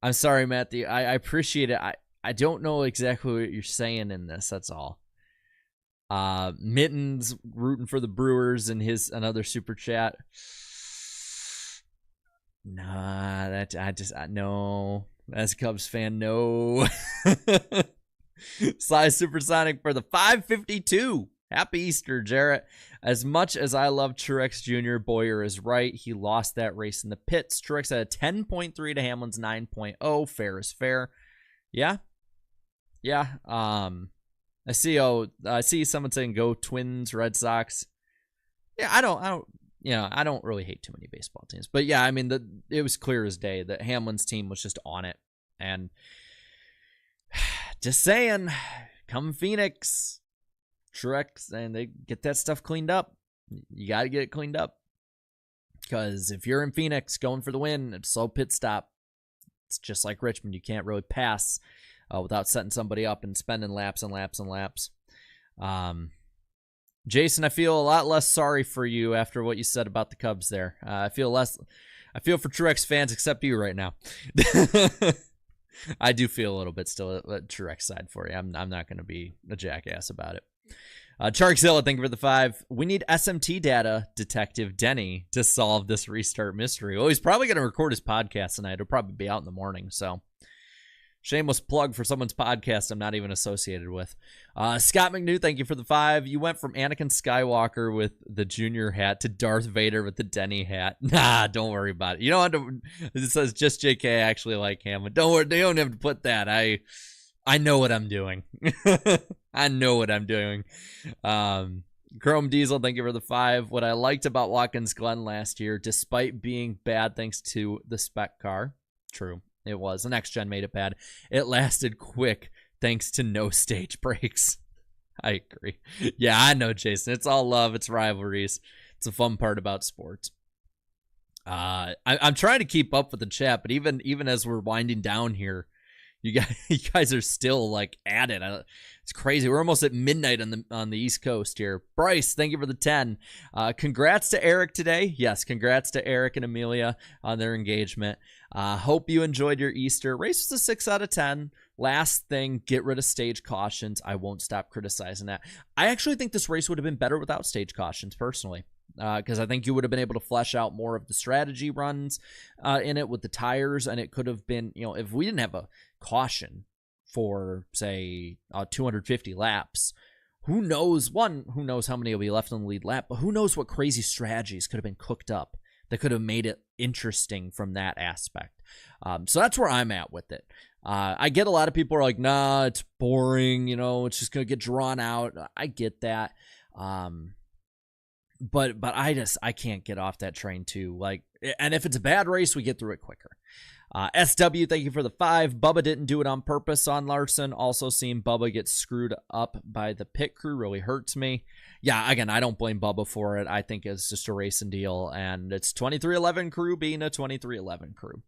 I'm sorry, Matthew. I appreciate it. I don't know exactly what you're saying in this. That's all. Mittens rooting for the Brewers in another super chat. Nah, no. As a Cubs fan, no. Sly Supersonic for the 552. Happy Easter, Jarrett. As much as I love Truex Jr., Boyer is right. He lost that race in the pits. Truex had a 10.3 to Hamlin's 9.0. Fair is fair. Yeah. Yeah. I see someone saying go Twins, Red Sox. Yeah, I don't really hate too many baseball teams. But yeah, I mean, it was clear as day that Hamlin's team was just on it. And just saying, come Phoenix, Truex, and they get that stuff cleaned up. You got to get it cleaned up. Because if you're in Phoenix going for the win, it's slow pit stop. It's just like Richmond. You can't really pass without setting somebody up and spending laps and laps and laps. Jason, I feel a lot less sorry for you after what you said about the Cubs there. I feel for Truex fans except you right now. I do feel a little bit still at Truex side for you. I'm not going to be a jackass about it. Charkzilla, thank you for the 5. We need SMT data detective Denny to solve this restart mystery. Well, he's probably going to record his podcast tonight. It'll probably be out in the morning, so shameless plug for someone's podcast I'm not even associated with. Scott McNew, thank you for the 5. You went from Anakin Skywalker with the Junior hat to Darth Vader with the Denny hat. Nah, don't worry about it. You don't have to. It says just JK. I actually like him, but don't worry. They don't have to put that. I know what I'm doing. I know what I'm doing. Chrome Diesel, thank you for the 5. What I liked about Watkins Glen last year, despite being bad thanks to the spec car, true. It was. The next gen made it bad. It lasted quick thanks to no stage breaks. I agree. Yeah, I know, Jason. It's all love. It's rivalries. It's a fun part about sports. I'm trying to keep up with the chat, but even as we're winding down here, you guys are still like at it. It's crazy. We're almost at midnight on the East Coast here. Bryce, thank you for the 10. Congrats to Eric today. Yes, congrats to Eric and Amelia on their engagement. Hope you enjoyed your Easter. Race was a 6 out of 10. Last thing, get rid of stage cautions. I won't stop criticizing that. I actually think this race would have been better without stage cautions, personally. Because I think you would have been able to flesh out more of the strategy runs in it with the tires, and it could have been, if we didn't have a caution for, say, 250 laps, who knows how many will be left on the lead lap, but who knows what crazy strategies could have been cooked up that could have made it interesting from that aspect. So that's where I'm at with it. I get a lot of people are like, nah, it's boring, it's just going to get drawn out. I get that. But I can't get off that train too. And if it's a bad race, we get through it quicker. SW, thank you for the 5. Bubba didn't do it on purpose on Larson. Also seeing Bubba get screwed up by the pit crew really hurts me. Yeah, again, I don't blame Bubba for it. I think it's just a racing deal, and it's 2311 crew being a 2311 crew.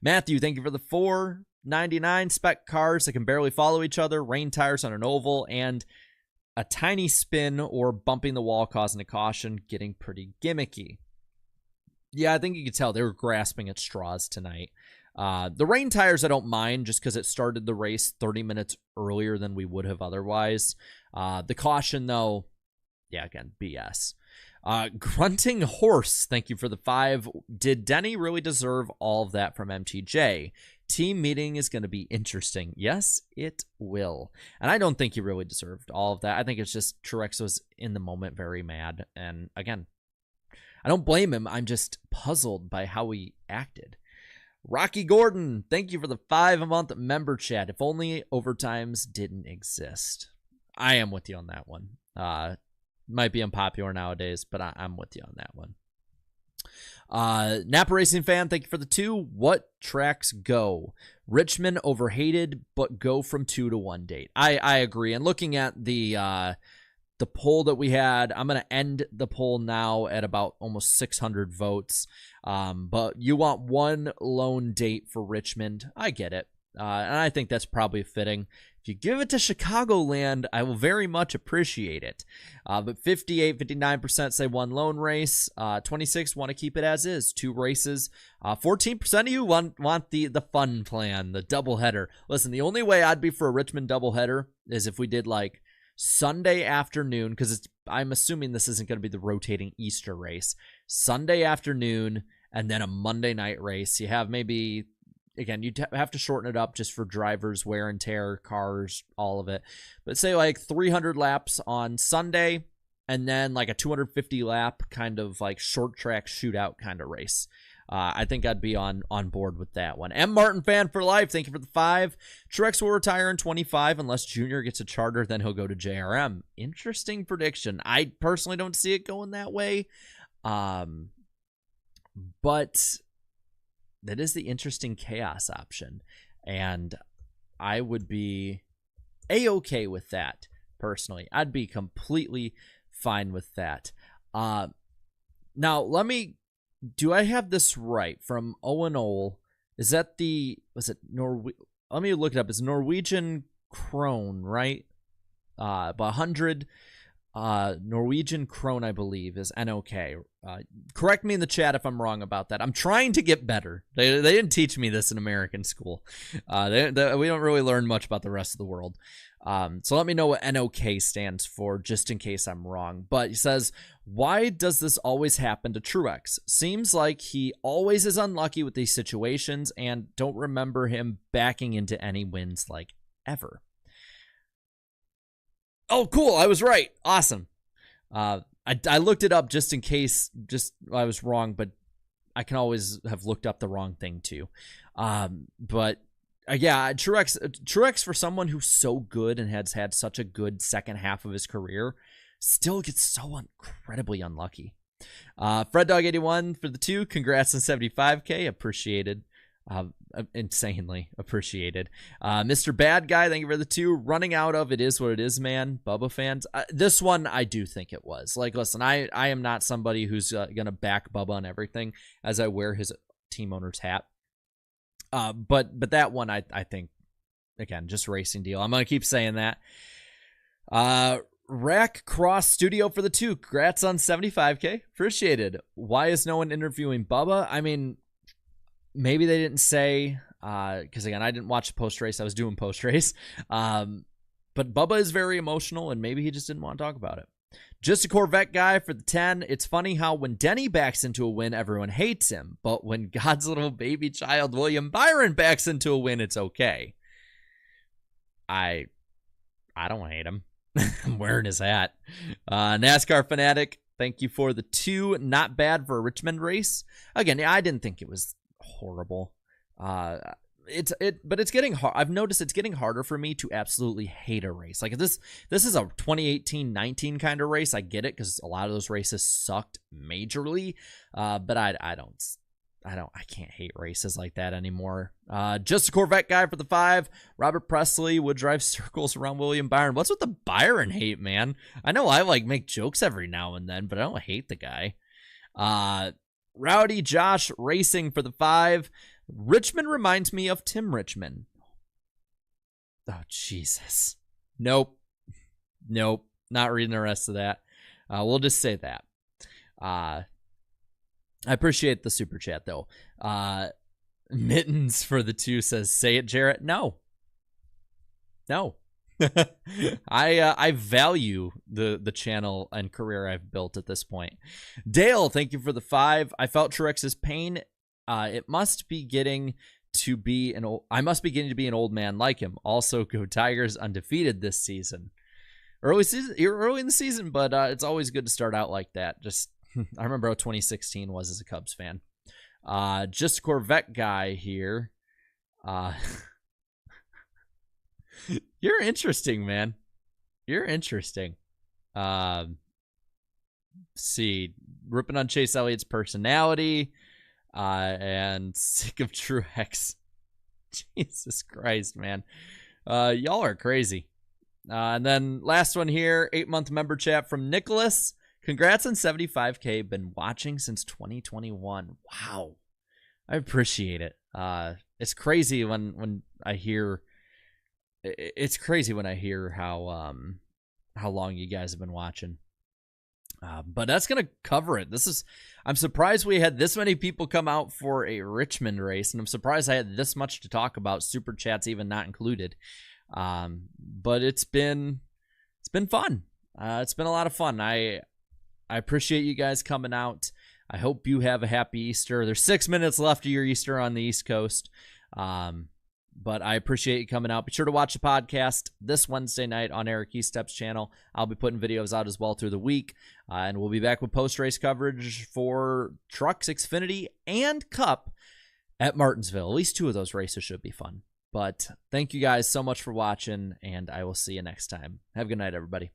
Matthew, thank you for the 499 spec cars that can barely follow each other, rain tires on an oval, and a tiny spin or bumping the wall causing a caution, getting pretty gimmicky. Yeah, I think you could tell they were grasping at straws tonight. The rain tires I don't mind just because it started the race 30 minutes earlier than we would have otherwise. The caution, though, yeah, again, BS. Grunting Horse, thank you for the 5. Did Denny really deserve all of that from MTJ? Team meeting is going to be interesting. Yes, it will. And I don't think he really deserved all of that. I think it's just Truex was in the moment very mad. And again, I don't blame him. I'm just puzzled by how he acted. Rocky Gordon, thank you for the 5-month member chat. If only overtimes didn't exist. I am with you on that one. Might be unpopular nowadays, but I'm with you on that one. Napa Racing fan, thank you for the 2. What tracks go? Richmond overhated, but go from 2 to 1 date. I agree. And looking at the poll that we had, I'm going to end the poll now at about almost 600 votes. But you want one lone date for Richmond. I get it. And I think that's probably fitting. If you give it to Chicagoland, I will very much appreciate it. But 59% say one lone race. 26 want to keep it as is, 2 races. 14% of you want the fun plan, the doubleheader. Listen, the only way I'd be for a Richmond doubleheader is if we did like Sunday afternoon, because I'm assuming this isn't going to be the rotating Easter race. Sunday afternoon and then a Monday night race. You have maybe, again, you'd have to shorten it up just for drivers, wear and tear, cars, all of it. But say like 300 laps on Sunday and then like a 250 lap kind of like short track shootout kind of race. I think I'd be on board with that one. M. Martin fan for life. Thank you for the 5. Truex will retire in 25 unless Junior gets a charter. Then he'll go to JRM. Interesting prediction. I personally don't see it going that way. But that is the interesting chaos option. And I would be A-okay with that, personally. I'd be completely fine with that. Now, do I have this right from Owen Ole? Is that let me look it up. It's Norwegian krone, right? But 100 Norwegian krone, I believe, is NOK. Correct me in the chat if I'm wrong about that. I'm trying to get better. They didn't teach me this in American school. We don't really learn much about the rest of the world. So let me know what NOK stands for, just in case I'm wrong. But he says, why does this always happen to Truex? Seems like he always is unlucky with these situations and don't remember him backing into any wins like ever. Oh, cool. I was right. Awesome. I looked it up just in case I was wrong, but I can always have looked up the wrong thing too. But yeah, Truex for someone who's so good and has had such a good second half of his career, still gets so incredibly unlucky. FredDog81 for the 2. Congrats on 75K. Appreciated. Insanely appreciated. Mr. Bad Guy, thank you for the 2. Running out of it is what it is, man. Bubba fans. This one, I do think it was. Like, listen, I am not somebody who's going to back Bubba on everything as I wear his team owner's hat. But that one, I think, again, just racing deal. I'm going to keep saying that. Rack Cross Studio for the 2. Congrats on 75K. Appreciated. Why is no one interviewing Bubba? I mean, maybe they didn't say, because again, I didn't watch post-race. I was doing post-race. But Bubba is very emotional, and maybe he just didn't want to talk about it. Just a Corvette guy for the 10. It's funny how when Denny backs into a win, everyone hates him. But when God's little baby child, William Byron, backs into a win, it's okay. I don't hate him. I'm wearing his hat. NASCAR Fanatic, thank you for the 2. Not bad for a Richmond race. Again, I didn't think it was horrible. But it's getting hard. I've noticed it's getting harder for me to absolutely hate a race. Like, if this is a 2018-19 kind of race, I get it, because a lot of those races sucked majorly. But I can't hate races like that anymore. Just a Corvette guy for the 5. Robert Presley would drive circles around William Byron. What's with the Byron hate, man? I know I like make jokes every now and then, but I don't hate the guy. Rowdy Josh Racing for the 5. Richmond reminds me of Tim Richmond. Oh, Jesus. Nope. Not reading the rest of that. We'll just say that. I appreciate the super chat, though. Mittens for the 2 says, say it, Jarrett. No. I value the channel and career I've built at this point. Dale, thank you for the 5. I felt Truex's pain. I must be getting to be an old man like him. Also, go Tigers undefeated this season. Early in the season, but it's always good to start out like that. Just I remember how 2016 was as a Cubs fan. Just Corvette guy here. You're interesting, man. You're interesting. See, ripping on Chase Elliott's personality, and sick of Truex. Jesus Christ, man. Y'all are crazy. And then last one here, 8-month member chat from Nicholas. Congrats on 75K. Been watching since 2021. Wow. I appreciate it. It's crazy when I hear. It's crazy when I hear how long you guys have been watching. But that's gonna cover it. I'm surprised we had this many people come out for a Richmond race, and I'm surprised I had this much to talk about. Super chats even not included. But it's been fun. It's been a lot of fun. I appreciate you guys coming out. I hope you have a happy Easter. There's 6 minutes left of your Easter on the East Coast. But I appreciate you coming out. Be sure to watch the podcast this Wednesday night on Eric Estep's channel. I'll be putting videos out as well through the week. And we'll be back with post-race coverage for Trucks, Xfinity, and Cup at Martinsville. At least 2 of those races should be fun. But thank you guys so much for watching, and I will see you next time. Have a good night, everybody.